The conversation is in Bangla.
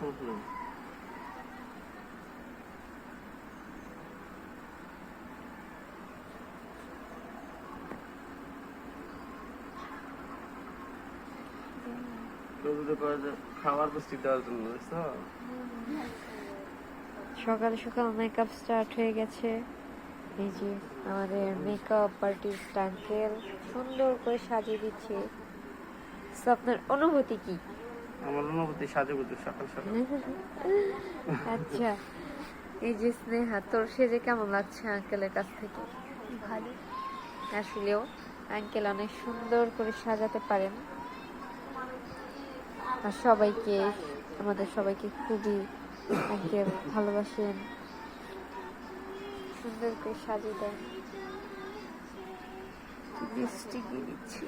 সমস্যা নেই। খাবার বসতে দেওয়ার জন্য বুঝছো? সকাল সকাল মেকআপ স্টার্ট হয়ে গেছে। এই যে আমাদের মেকআপ আর্টিস্ট আঙ্কেল সুন্দর করে সাজিয়ে দিচ্ছে। তো আপনার অনুভূতি কি? আমার অনুভূতি সাজুগুজু সকাল সকাল। আচ্ছা, এই যে স্নেহা, তোর সেজে কেমন লাগছে আঙ্কেলের কাছ থেকে? ভালো। আসলেও আঙ্কেল অনেক সুন্দর করে সাজাতে পারেন, আর সবাইকে, আমাদের সবাইকে খুবই আঙ্কেল ভালোবাসেন, সুন্দর করে সাজিয়ে দেন। লিপস্টিক দিয়ে দিচ্ছি।